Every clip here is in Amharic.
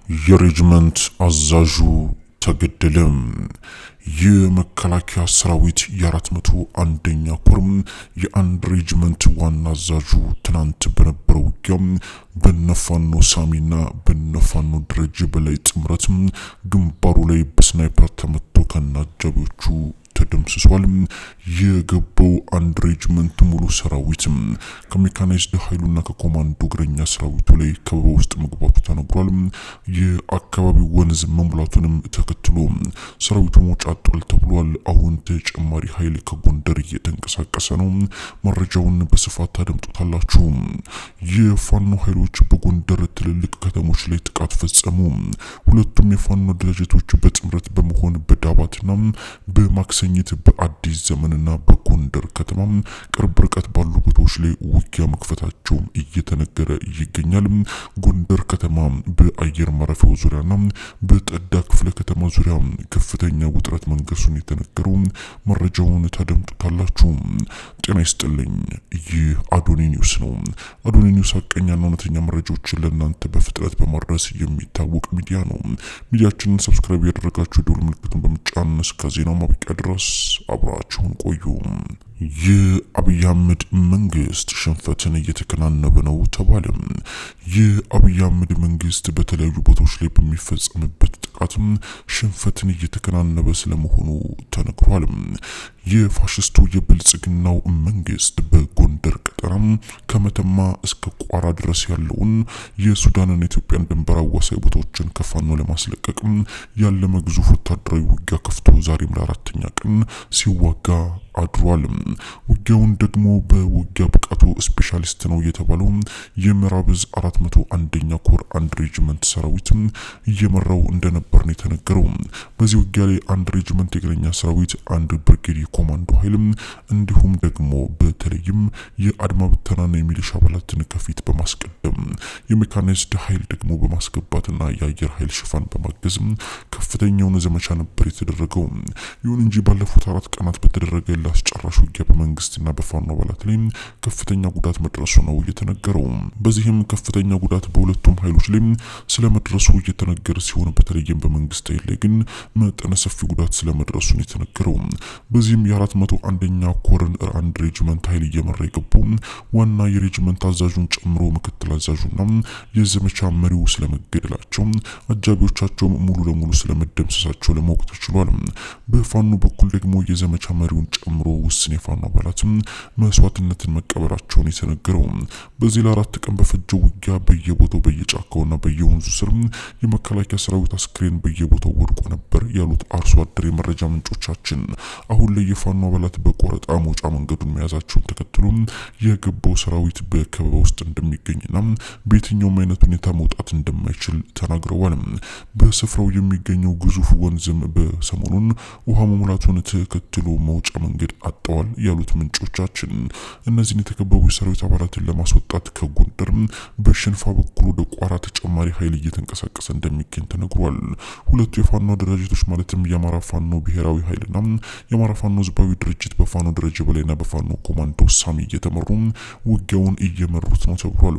የሬጅመንት አዛዡ ተገደለም። የመከላከያ ሰራዊት የ401ኛ ኮርም የአንድ ሬጅመንት ዋና አዛዡ ትናንት በነበረው ውጊያ በነፋኖ ሳሚና በነፋኖ ደረጀ በላይ ጥምረት ግንባሩ ላይ በስናይፐር ተመቶ ከነአጃቢዎቹ ተደምስሷል። የገባው አንድ ሬጅመንት ሙሉ ሰራዊት ከሜካናይዝድ ኃይሉና ከኮማንዶ እግረኛ ሰራዊቱ ላይ ከበባ ውስጥ መግባቱ ተነግሯል። የአካባቢው ወንዝ መሙላቱንም ተከትሎ ሰራዊቱ መውጫ አጥቷል ተብሏል። አሁን ተጨማሪ ኃይል ከጎንደር እየተንቀሳቀሰ ነው። መረጃውን በስፋት ታደምጡታላችሁ። የፋኖ ኃይሎች በጎንደር ትልልቅ ከተሞች ላይ ጥቃት ፈጸሙ። ሁለቱም የፋኖ ድርጅቶች በጥምረት በመሆን በዳባትና በማክሰኝት በአዲስ ዘመንና በጎንደር ከተማ ቅርብ ርቀት ባሉ ቦታዎች ላይ ውጊያ መክፈታቸው እየተነገረ ይገኛል። ጎንደር ከተማ በአየር ማረፊያው ዙሪያና በጠዳ ክፍለ ከተማ ዙሪያ ከፍተኛ ውጥረት መንገሱን የተነገረው መረጃውን ታደምጡታላችሁ። ጤና ይስጥልኝ። ይህ አዶኒ ኒውስ ነው። አዶኒ ኒውስ ሐቀኛና እውነተኛ መረጃዎችን ለእናንተ በፍጥነት በማድረስ የሚታወቅ ሚዲያ ነው። ሚዲያችንን ሰብስክራይብ ያደረጋችሁ የደወል ምልክቱን በመጫን እስከ ዜናው ማብቂያ ድረስ አብራችሁን ቆዩ። የአብይ አህመድ መንግስት ሽንፈትን እየተከናነበ ነው ተባለ። የአብይ አህመድ መንግስት በተለያዩ ቦታዎች ላይ በሚፈጸምበት ጥቃትም ሽንፈትን እየተከናነበ ስለመሆኑ ተነግሯል። የፋሽስቱ የብልጽግናው መንግስት በጎንደር ቀጠና ከመተማ እስከ ቋራ ድረስ ያለውን የሱዳንና ኢትዮጵያን ድንበር አዋሳኝ ቦታዎችን ከፋኖ ለማስለቀቅ ያለመ ግዙፍ ወታደራዊ ውጊያ ከፍቶ ዛሬም ለአራተኛ ቀን ሲዋጋ አድሯል። ውጊያውን ደግሞ በውጊያ ብቃቱ ስፔሻሊስት ነው የተባለው የምዕራብ ዕዝ 401ኛ ኮር አንድ ሬጅመንት ሰራዊት እየመራው እንደነበር ነው የተነገረው። በዚህ ውጊያ ላይ አንድ ሬጅመንት የእግረኛ ሰራዊት፣ አንድ ብርጌድ የኮማንዶ ኃይል እንዲሁም ደግሞ በተለይም የአድማ ብተናና የሚሊሻ አባላትን ከፊት በማስቀደም የሜካናይዝድ ኃይል ደግሞ በማስገባትና የአየር ኃይል ሽፋን በማገዝ ከፍተኛውን ዘመቻ ነበር የተደረገው። ይሁን እንጂ ባለፉት 4 ቀናት በተደረገ አስጨራሽ ውጊያ በመንግስትና በፋኖ አባላት ላይ ከፍተኛ ጉዳት መድረሱ ነው የተነገረው። በዚህም ከፍተኛ ጉዳት በሁለቱም ኃይሎች ላይ ስለመድረሱ የተነገረ ሲሆን በተለይም በመንግስት ኃይል ላይ ግን መጠነ ሰፊ ጉዳት ስለመድረሱ ነው የተነገረው። በዚህም የ401ኛ ኮርን አንድ ሬጅመንት ኃይል እየመራ የገባው ዋና የሬጅመንት አዛዡን ጨምሮ ምክትል አዛዡና የዘመቻ መሪው ስለመገደላቸው፣ አጃቢዎቻቸው ሙሉ ለሙሉ ስለመደምሰሳቸው ለማወቅ ተችሏል። በፋኖ በኩል ደግሞ የዘመቻ መሪውን ጨምሮ ውስን የፋኖ አባላትም መስዋዕትነትን መቀበላቸውን የተነገረው። በዚህ ለ4 ቀን በፈጀው ውጊያ በየቦታው በየጫካውና በየወንዙ ስር የመከላከያ ሰራዊት አስክሬን በየቦታው ወድቆ ነበር ያሉት አርሶ አደር የመረጃ ምንጮቻችን፣ አሁን ላይ የፋኖ አባላት በቆረጣ መውጫ መንገዱን መያዛቸውን ተከትሎ የገባው ሰራዊት በከበባ ውስጥ እንደሚገኝና በየትኛውም አይነት ሁኔታ መውጣት እንደማይችል ተናግረዋል። በስፍራው የሚገኘው ግዙፍ ወንዝም በሰሞኑን ውሃ መሙላቱን ተከትሎ መውጫ መንገድ አጣዋል ያሉት ምንጮቻችን፣ እነዚህን የተከበቡ የሰራዊት አባላትን ለማስወጣት ከጎንደር በሽንፋ በኩል ወደ ቋራ ተጨማሪ ኃይል እየተንቀሳቀሰ እንደሚገኝ ተነግሯል። ሁለቱ የፋኖ ድርጅቶች ማለትም የአማራ ፋኖ ብሔራዊ ኃይልና የአማራ ፋኖ ህዝባዊ ድርጅት በፋኖ ደረጀ በላይና በፋኖ ኮማንዶ ሳሚ እየተመሩ ውጊያውን እየመሩት ነው ተብሏል።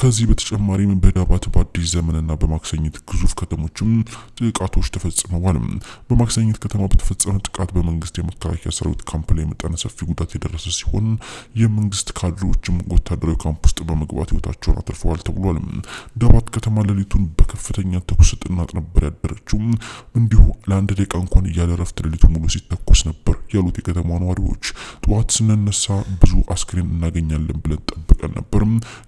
ከዚህ በተጨማሪም በዳባት በአዲስ ዘመንና በማክሰኝት ግዙፍ ከተሞችም ጥቃቶች ተፈጽመዋል። በማክሰኝት ከተማ በተፈጸመ ጥቃት በመንግስት የመከላከያ ሰራዊት ካምፕ ላይ መጠነ ሰፊ ጉዳት የደረሰ ሲሆን የመንግስት ካድሬዎችም ወታደራዊ ካምፕ ውስጥ በመግባት ህይወታቸውን አትርፈዋል ተብሏል። ዳባት ከተማ ሌሊቱን በከፍተኛ ተኩስ ጥናት ነበር ያደረችው። እንዲሁ ለአንድ ደቂቃ እንኳን እያለ ረፍት ሌሊቱ ሙሉ ሲተኮስ ነበር ያሉት የከተማ ነዋሪዎች፣ ጠዋት ስንነሳ ብዙ አስክሬን እናገኛለን ብለን ጠብቀን ነበር፣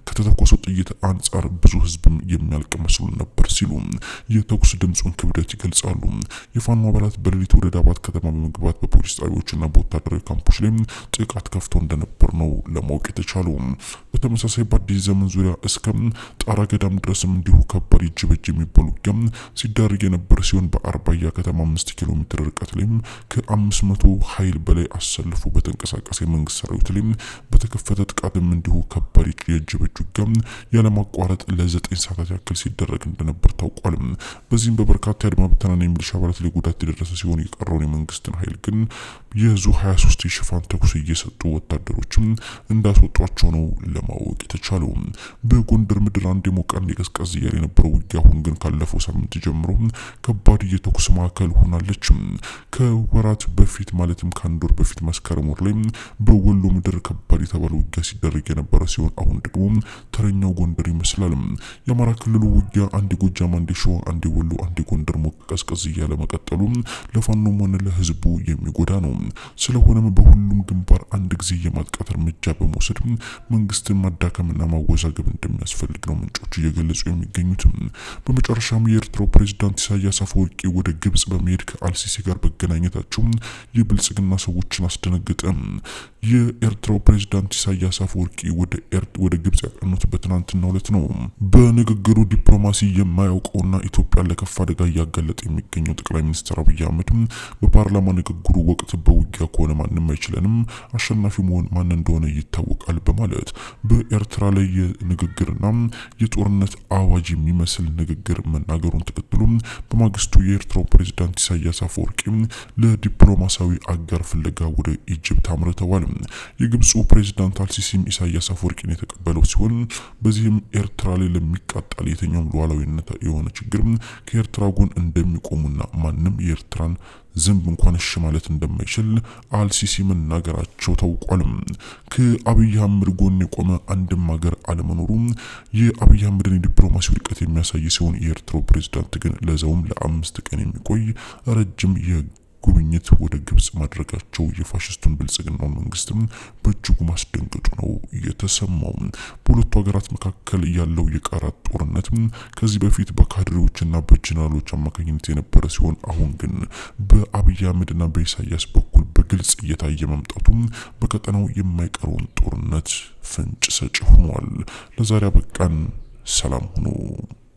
ከተተኮሰው ጥይት አንጻር ብዙ ህዝብም የሚያልቅ መስሎ ነበር ሲሉ የተኩስ ድምጹን ክብደት ይገልጻሉ። የፋኖ አባላት በሌሊቱ ወደ ዳባት ከተማ በመግባት በፖሊስ ጣቢያዎችና በወታደራዊ ካምፖች ላይ ጥቃት ከፍተው እንደነበር ነው ለማወቅ የተቻለው። በተመሳሳይ በአዲስ ዘመን ዙሪያ እስከ ጣራ ገዳም ድረስም እንዲሁ ከባድ እጅ በእጅ የሚባል ውጊያ ሲደረግ የነበረ ሲሆን በአርባያ ከተማ 5 ኪሎ ሜትር ርቀት ላይ ከ500 ኃይል በላይ አሰልፎ በተንቀሳቀሰ የመንግስት ሰራዊት ላይ በተከፈተ ጥቃትም እንዲሁ ከባድ የእጅ በእጅ ውጊያ ያለማቋረጥ ለ9 ሰዓታት ያክል ሲደረግ እንደነበር ታውቋል። በዚህም በበርካታ የአድማ ብተናና የሚሊሻ አባላት ላይ ጉዳት የደረሰ ሲሆን የቀረውን የመንግስትን ኃይል ግን የዙ 23 የሽፋን ተኩስ እየሰጡ ወታደሮችም እንዳስወጧቸው ነው ለማወቅ የተቻለው። በጎንደር ምድር አንድ የሞቀ አንድ ቀዝቀዝ እያለ የነበረው ውጊያ አሁን ግን ካለፈው ሳምንት ጀምሮ ከባድ የተኩስ ማዕከል ሆናለች። ከወራት በፊት ማለትም ከአንድ ወር በፊት መስከረም ወር ላይ በወሎ ምድር ከባድ የተባለ ውጊያ ሲደረግ የነበረ ሲሆን አሁን ደግሞ ተረኛው ጎንደር ይመስላል። የአማራ ክልሉ ውጊያ አንድ ጎጃም፣ አንድ ሸዋ፣ አንድ ወሎ፣ አንድ ጎንደር ሞቀ ቀዝቀዝ እያለ መቀጠሉ ለፋኖም ሆነ ለህዝቡ የሚጎዳ ነው። ስለሆነም በሁሉም ግንባር አንድ ጊዜ የማጥቃት እርምጃ በመውሰድ መንግስትን ማዳከምና ማወዛገብ እንደሚያስፈልግ ነው ምንጮች እየገለጹ የሚገኙት። በመጨረሻም የኤርትራው ፕሬዝዳንት ኢሳያስ አፈወርቂ ወደ ግብጽ በመሄድ ከአልሲሲ ጋር መገናኘታቸው የብልጽግና ሰዎችን አስደነገጠ። የኤርትራው ፕሬዝዳንት ኢሳያስ አፈወርቂ ወደ ግብጽ ያቀኑት በትናንትናው ዕለት ነው። በንግግሩ ዲፕሎማሲ የማያውቀውና ኢትዮጵያን ለከፍ አደጋ እያጋለጠ የሚገኘው ጠቅላይ ሚኒስትር አብይ አህመድ በፓርላማ ንግግሩ ወቅት በውጊያ ከሆነ ማንም አይችለንም፣ አሸናፊ መሆን ማን እንደሆነ ይታወቃል በማለት በኤርትራ ላይ የንግግርና የጦርነት አዋጅ የሚመስል ንግግር መናገሩን ተከትሎ በማግስቱ የኤርትራው ፕሬዝዳንት ኢሳያስ አፈወርቂ ለዲፕሎማሲያዊ አጋር ፍለጋ ወደ ኢጅፕት አምርተዋል። የግብፁ ፕሬዝዳንት አልሲሲም ኢሳያስ አፈወርቂን የተቀበለው ሲሆን በዚህም ኤርትራ ላይ ለሚቃጣል የትኛውም ሉዓላዊነት የሆነ ችግር ከኤርትራ ጎን እንደሚቆሙና ማንም የኤርትራን ዝንብ እንኳን እሺ ማለት እንደማይችል አልሲሲ መናገራቸው ታውቋል። ከአብይ አህመድ ጎን የቆመ አንድም ሀገር አለመኖሩ የአብይ አህመድን ዲፕሎማሲ ውድቀት የሚያሳይ ሲሆን የኤርትራው ፕሬዝዳንት ግን ለዛውም ለ5 ቀን የሚቆይ ረጅም ጉብኝት ወደ ግብጽ ማድረጋቸው የፋሽስቱን ብልጽግናውን መንግስትም በእጅጉ ማስደንገጡ ነው የተሰማው። በሁለቱ ሀገራት መካከል ያለው የቃላት ጦርነት ከዚህ በፊት በካድሬዎችና በጀነራሎች አማካኝነት የነበረ ሲሆን አሁን ግን በአብይ አህመድና በኢሳያስ በኩል በግልጽ እየታየ መምጣቱ በቀጠናው የማይቀረውን ጦርነት ፍንጭ ሰጪ ሆኗል። ለዛሬ አበቃን። ሰላም ሁኑ።